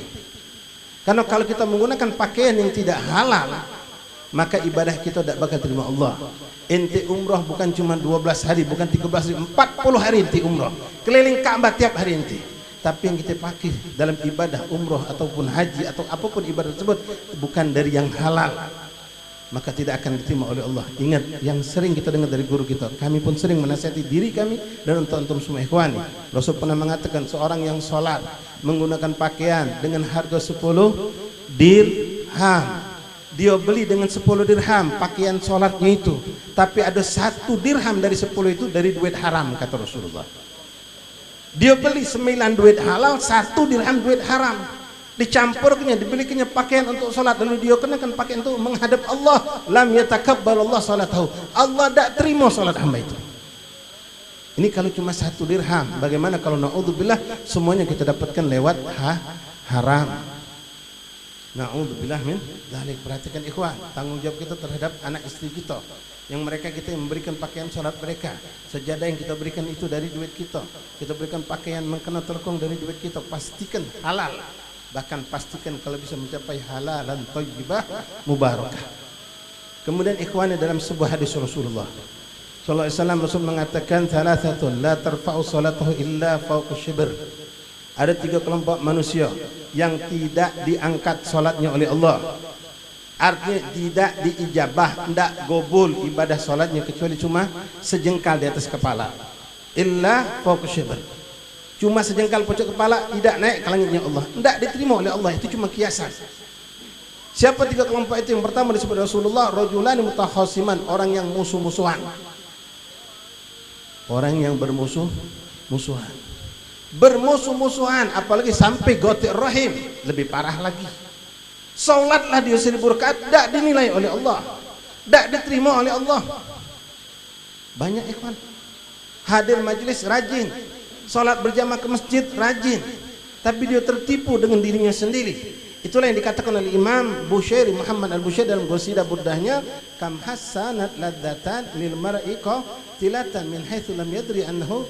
Karena kalau kita menggunakan pakaian yang tidak halal, maka ibadah kita tidak bakal terima Allah. Inti umrah bukan cuma 12 hari, bukan 13 hari, 40 hari inti umrah. Keliling Ka'bah tiap hari inti. Tapi yang kita pakai dalam ibadah umrah ataupun haji atau apapun ibadah tersebut bukan dari yang halal, maka tidak akan diterima oleh Allah. Ingat yang sering kita dengar dari guru kita, kami pun sering menasihati diri kami dan untuk antum semua ikhwani. Rasul pernah mengatakan seorang yang sholat menggunakan pakaian dengan harga 10 dirham, dia beli dengan 10 dirham pakaian sholatnya itu, tapi ada 1 dirham dari 10 itu dari duit haram, kata Rasulullah. Dia beli 9 duit halal, 1 dirham duit haram, dicampurnya, dibelikannya pakaian untuk sholat, lalu dia kenakan pakaian itu menghadap Allah. Lam yatakabbalallah sholatahu, Allah tidak terima sholat hamba itu. Ini kalau cuma 1 dirham, bagaimana kalau na'udzubillah semuanya kita dapatkan lewat haram. Na'udzubillah min dzalik. Perhatikan ikhwan, tanggung jawab kita terhadap anak istri kita, yang mereka kita yang memberikan pakaian sholat mereka, sejadah yang kita berikan itu dari duit kita, kita berikan pakaian mengkena telkung dari duit kita, pastikan halal, bahkan pastikan kalau bisa mencapai halal dan thayyibah mubarakah. Kemudian ikhwan, dalam sebuah hadis Rasulullah sallallahu alaihi wasallam, Rasul mengatakan thalathatun la tarfa'u salatuhu illa fawqa shibr. Ada 3 kelompok manusia yang tidak diangkat salatnya oleh Allah, artinya tidak diijabah, tidak gobul ibadah salatnya kecuali cuma sejengkal di atas kepala. Illa fawqa shibr, cuma sejengkal pojok kepala, tidak naik ke langitnya Allah, tidak diterima oleh Allah. Itu cuma kiasan. Siapa 3 kelompok itu? Yang pertama disebut Rasulullah, rajulani mutakhasiman, orang yang musuh-musuhan, orang yang bermusuh-musuhan, apalagi sampai gotik rahim, lebih parah lagi. Salatlah dia 1000 rakaat, tidak dinilai oleh Allah, tidak diterima oleh Allah. Banyak ikhwan hadir majelis rajin, salat berjamaah ke masjid rajin, tapi dia tertipu dengan dirinya sendiri. Itulah yang dikatakan oleh Imam Bushairi, Muhammad al-Bushairi dalam qasidah burdahnya, kam hasanat ladzatan lil mar'i qatilatan min haitsu lam yadri annahu,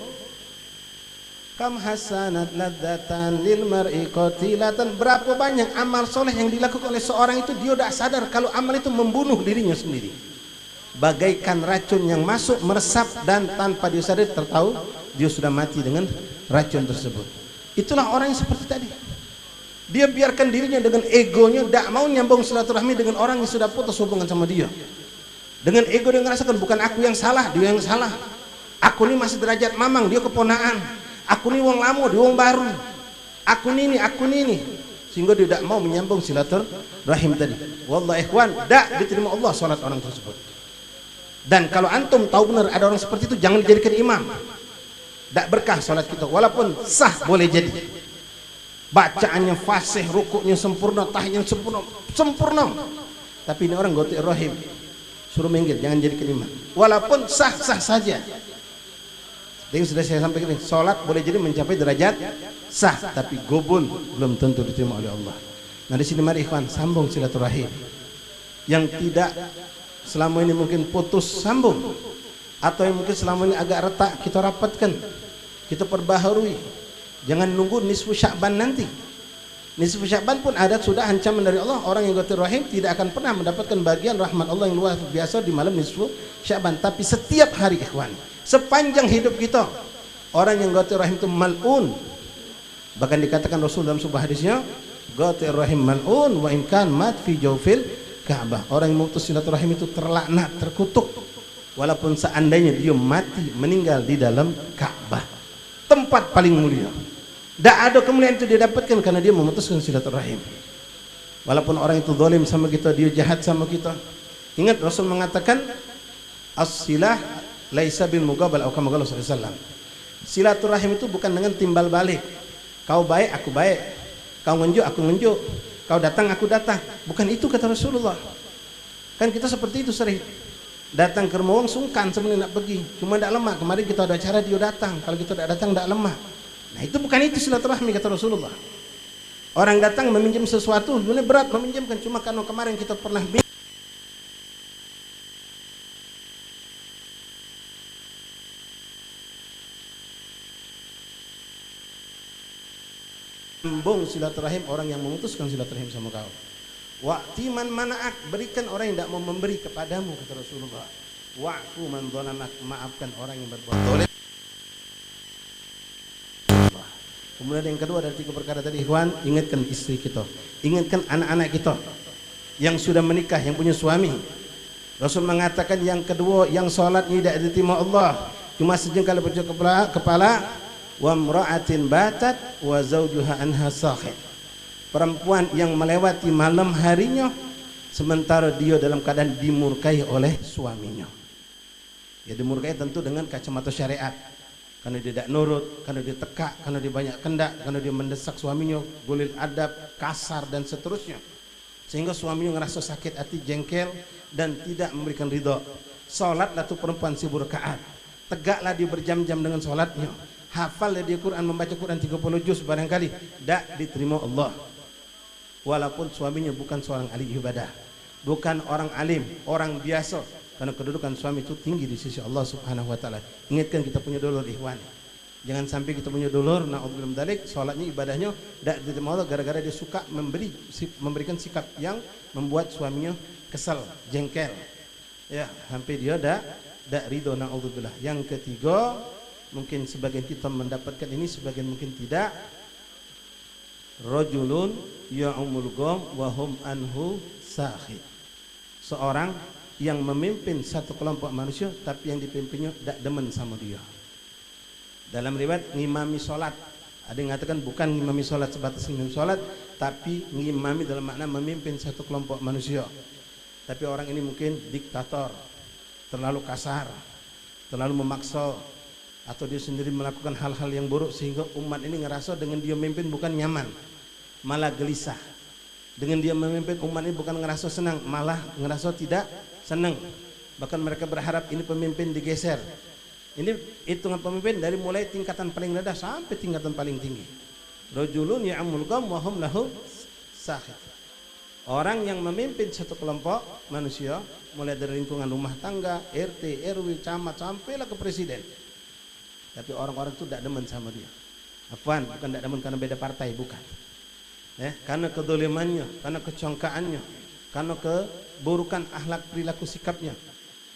kam hasanat ladzatan lil mar'i qatilatan. Berapa banyak amal soleh yang dilakukan oleh seorang itu, dia tidak sadar kalau amal itu membunuh dirinya sendiri, bagaikan racun yang masuk meresap, dan tanpa dia sadar tertahu dia sudah mati dengan racun tersebut. Itulah orang yang seperti tadi. Dia biarkan dirinya dengan egonya, tidak mau nyambung silaturahmi dengan orang yang sudah putus hubungan sama dia. Dengan ego dia merasakan bukan aku yang salah, dia yang salah. Aku ini masih derajat mamang, dia keponaan. Aku ini wong lama, dia wong baru. Aku ini, sehingga dia tidak mau menyambung silaturahim tadi. Wallahi ikhwan, tidak diterima Allah salat orang tersebut. Dan kalau antum tahu benar ada orang seperti itu, jangan dijadikan imam. Tidak berkah salat kita, walaupun sah boleh jadi. bacaannya fasih, rukuknya sempurna, tahiyatnya sempurna. Tapi ini orang gotik rahim, suruh minggir, jangan jadi kelima. Walaupun sah-sah saja. Jadi sudah saya sampaikan, sholat boleh jadi mencapai derajat sah, tapi gobul belum tentu diterima oleh Allah. Nah di sini mari ikhwan sambung silaturahim. Yang tidak selama ini mungkin putus sambung, atau yang mungkin selama ini agak retak, kita rapatkan, kita perbaharui. Jangan nunggu nisfu Sya'ban nanti. Nisfu Sya'ban pun ada sudah ancaman dari Allah, orang yang gotir rahim tidak akan pernah mendapatkan bagian rahmat Allah yang luar biasa di malam nisfu Sya'ban. Tapi setiap hari ikhwan, sepanjang hidup kita, orang yang gotir rahim itu mal'un. Bahkan dikatakan Rasul dalam sebuah hadisnya, gotir rahim mal'un wa in kan mat fi jawfil Ka'bah. Orang yang memutus silaturahim itu terlaknat, terkutuk, walaupun seandainya dia mati meninggal di dalam Ka'bah, tempat paling mulia. Tidak ada kemuliaan itu didapatkan karena dia memutuskan silaturahim. Walaupun orang itu zalim sama kita, dia jahat sama kita. Ingat Rasul mengatakan as-silah laisa bil mughabal atau kama qala sallallahu alaihi wasallam. Silaturahim itu bukan dengan timbal balik. Kau baik, aku baik. Kau ngunjuk, aku ngunjuk. Kau datang, aku datang. Bukan itu kata Rasulullah. Kan kita seperti itu sering. Datang ke rumah orang sungkan sebenarnya nak pergi. Cuma tidak lemah. Kemarin kita ada acara dia datang. Kalau kita tidak datang tidak lemah. Nah itu bukan itu silaturahmi kata Rasulullah. Orang datang meminjam sesuatu, sebenarnya berat meminjamkan, cuma karena kemarin kita pernah sambung silaturahim orang yang memutuskan silaturahim sama kau. Wa'ti man mana'ak, berikan orang yang tidak mau memberi kepadamu kata Rasulullah. Wa'fu man dhalamak, maafkan orang yang berbuat zalim. Kemudian yang kedua dari 3 perkara tadi ikhwan, ingatkan istri kita, ingatkan anak-anak kita yang sudah menikah, yang punya suami. Rasul mengatakan yang kedua, yang salatnya tidak diterima Allah cuma sejengkal pojok kepala, wa mra'atin batat wa zawjuha anha sakhit. Perempuan yang melewati malam harinya sementara dia dalam keadaan dimurkai oleh suaminya. Ya dimurkai tentu dengan kacamata syariat. Karena dia tidak nurut, karena dia tekak, karena dia banyak kendak, karena dia mendesak suaminya, golil adab, kasar dan seterusnya. Sehingga suaminya ngerasa sakit hati, jengkel dan tidak memberikan ridho. Salatlah tu perempuan 1000 rakaat. Tegaklah dia berjam-jam dengan salatnya. Hafallah dia Quran, membaca Quran 30 juz barangkali tidak diterima Allah. Walaupun suaminya bukan seorang ahli ibadah, bukan orang alim, orang biasa. Karena kedudukan suami itu tinggi di sisi Allah Subhanahu wa taala. Ingatkan kita punya dulur ikhwan. Jangan sampai kita punya dulur naudzubillah min dzalik, salatnya ibadahnya tidak diterima Allah gara-gara dia suka memberikan sikap yang membuat suaminya kesal, jengkel. Ya, sampai dia tidak ridho naudzubillah. Yang ketiga, mungkin sebagian kita mendapatkan ini, sebagian mungkin tidak. Rajulun ya'umul qaum wa hum anhu sakhit. Seorang yang memimpin satu kelompok manusia tapi yang dipimpinnya tidak demen sama dia. Dalam riwayat ngimami sholat, ada yang mengatakan bukan ngimami sholat sebatas ngimami sholat, tapi ngimami dalam makna memimpin satu kelompok manusia. Tapi orang ini mungkin diktator, terlalu kasar, terlalu memaksa, atau dia sendiri melakukan hal-hal yang buruk sehingga umat ini ngerasa dengan dia memimpin bukan nyaman, malah gelisah. Dengan dia memimpin umat ini bukan ngerasa senang, malah ngerasa tidak senang. Bahkan mereka berharap ini pemimpin digeser. Ini hitungan pemimpin dari mulai tingkatan paling rendah sampai tingkatan paling tinggi. Rajulun ya'mul qaum wa hum lahu sakhit. Orang yang memimpin satu kelompok manusia, mulai dari lingkungan rumah tangga, RT, RW, camat sampailah ke presiden. Tapi orang-orang itu tidak demen sama dia. Afwan, bukan tidak demen karena beda partai, bukan. Karena kedolimannya, karena kecongkaannya, karena keburukan akhlak perilaku sikapnya,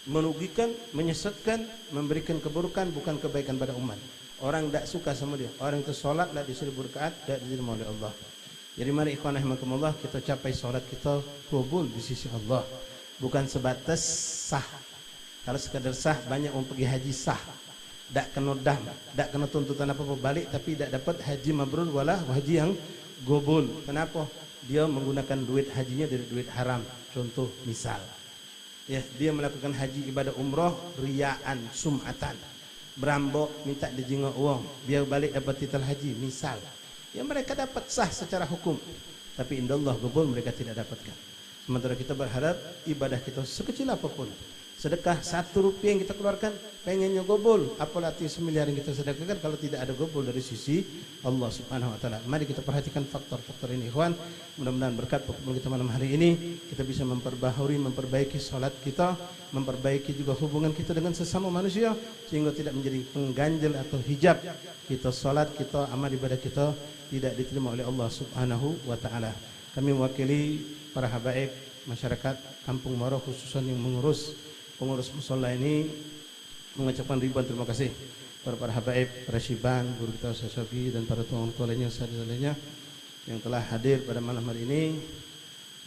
merugikan, menyesatkan, memberikan keburukan, bukan kebaikan pada umat. Orang tidak suka sama dia. Orang itu sholat tidak di 1000 rakaat tidak diterima oleh Allah. Jadi mari ikhwan rahimakumullah, kita capai sholat kita qabul di sisi Allah, bukan sebatas sah. Kalau sekadar sah, banyak orang pergi haji sah, tidak kena dam, tidak kena tuntutan apa-apa balik, tapi tidak dapat haji mabrur wala haji yang gobul. Kenapa? Dia menggunakan duit hajinya dari duit haram. Contoh misal, ya dia melakukan haji ibadah umroh riaan sum'atan, berambok minta dijenguk uang biar balik dapat titel haji misal. Ya mereka dapat sah secara hukum, tapi indallah gobol mereka tidak dapatkan. Sementara kita berharap ibadah kita sekecil apapun, sedekah 1 rupiah yang kita keluarkan pengennya gobol, apalagi 1 miliar yang kita sedekahkan kalau tidak ada gobol dari sisi Allah Subhanahu wa taala. Mari kita perhatikan faktor-faktor ini, ikhwan. Mudah-mudahan berkat pertemuan kita malam hari ini kita bisa memperbaiki salat kita, memperbaiki juga hubungan kita dengan sesama manusia sehingga tidak menjadi pengganjal atau hijab kita salat kita, amal ibadah kita tidak diterima oleh Allah Subhanahu wa taala. Kami mewakili para habaib masyarakat Kampung Maro khususan yang pengurus mushola ini mengucapkan ribuan terima kasih kepada para habaib, para syiban, guru kita Ustaz Syafi dan para tuan-tuan lainnya, sahabat lainnya yang telah hadir pada malam hari ini,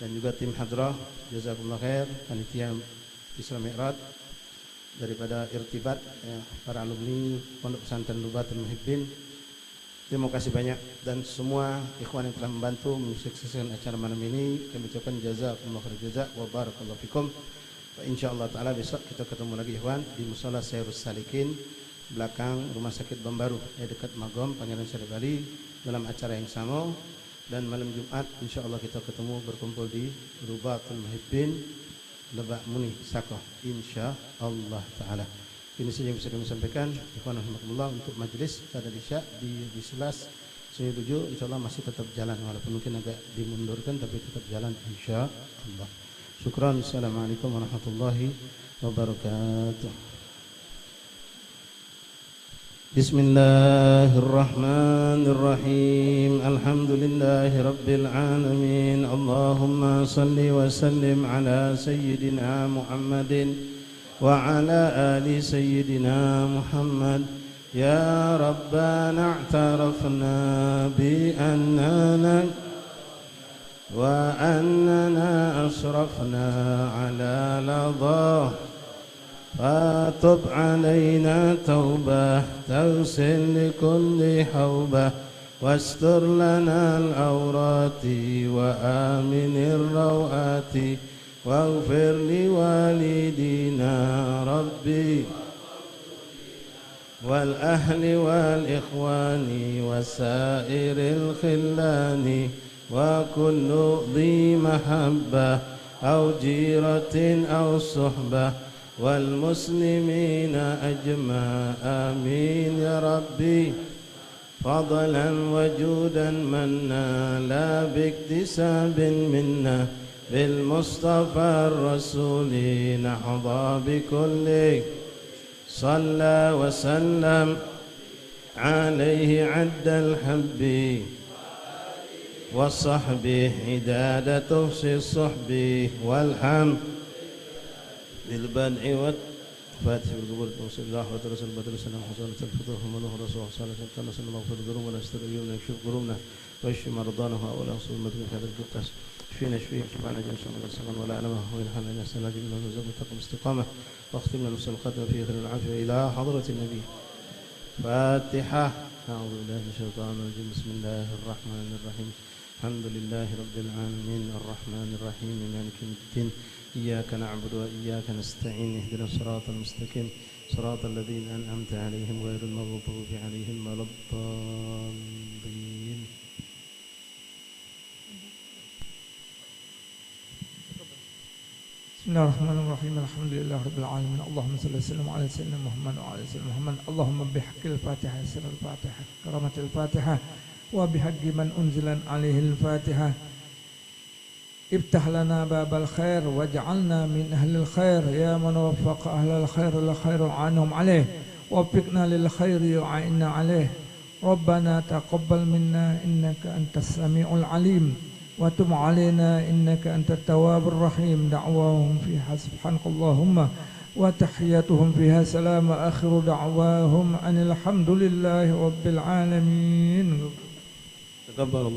dan juga tim hadrah jazakumullah khair, panitia Isra Mi'raj daripada Irtibat ya, para alumni Pondok Pesantren Lubatul Muhibbin. Terima kasih banyak, dan semua ikhwan yang telah membantu mensukseskan acara malam ini. Kami ucapkan jazakumullah khair jazak wa barakallahu fikum. Insyaallah taala besok kita ketemu lagi ikhwan di Mushola Sairus Salikin belakang Rumah Sakit Bambaru dekat Magom Pangeran Syarif Bali dalam acara yang sama. Dan malam Jumat insyaallah kita ketemu berkumpul di Rubatul Muhibbin Lebak Muni Sakoh insyaallah taala. Ini saja yang bisa kami sampaikan. Ikhwan rahimakumullah, untuk majelis pada Isya di 11:07 insyaallah masih tetap jalan, walaupun mungkin agak dimundurkan tapi tetap jalan insyaallah. Syukran. Assalamualaikum warahmatullahi wabarakatuh. Bismillahirrahmanirrahim. Alhamdulillahi rabbil alamin. Allahumma salli wa sallim ala sayyidina Muhammadin wa ala ali sayyidina Muhammad. Ya Rabbana i'tarafna bi annana wa annana asrafna ala ladah fatub alaina taubah taghsil likulli haubah wastur lana al-awrati wa aminir rawati waghfir liwalidina rabbi wal ahli wal ikhwani wasairil khillani wa kullu dhi mahabbah aw jiratin aw suhbah wal muslimina ajma amin ya rabbi fadlan wajudan manna la biktisabin minna bil mustafa ar-rasuli nahda bikulli salla wa sallam alayhi addal habbi wa sahbihi idada tuhsi sahbihi walham bil bad'i wat fatih bil qubur rasulullah wa rasul badr sallallahu alaihi wasallam wa rasul sallallahu alaihi wasallam wa fadhurun wa nastariyun yakshuf qurumna wa yashfi mardana wa la rasul madrin hadal quttas فينا شفيع سبحانه جل وعلا ولا علمه وإلحام لنا سلاج من الرزق وتقم استقامة واختم لنا الخاتمة في خير العافية إلى حضرة النبي. فاتحة. أعوذ بالله من الشيطان الرجيم. بسم الله الرحمن الرحيم. الحمد لله رب العالمين الرحمن الرحيم مالك يوم الدين إياك نعبد وإياك نستعين اهدنا الصراط المستقيم صراط الذين أنعمت عليهم غير المغضوب عليهم ولا الضالين. Bismillahirrahmanirrahim. Alhamdulillahi rabbil alamin. Allahumma salli wa sallim ala sayyidina Muhammad wa ala sayyidina Muhammad. Allahumma bihaqqil Fatihah sirril Fatihah karamatil Fatihah wa bihaqqi man unzilan alaihil Fatihah iftah lana babal khair waj'alna min ahlil khair ya man waffaqa ahlal khair la khairul anhum alaih waffiqna lil khairi wa a'inna alaih. Rabbana taqabbal minna innaka antas samiul alim wa tub alaina innaka antat tawwabur rahim. Da'wahum fiha subhanakallahumma wa tahiyyatuhum fiha salam wa akhiru da'wahum anil hamdulillahi rabbil alamin. Taqabbalallah.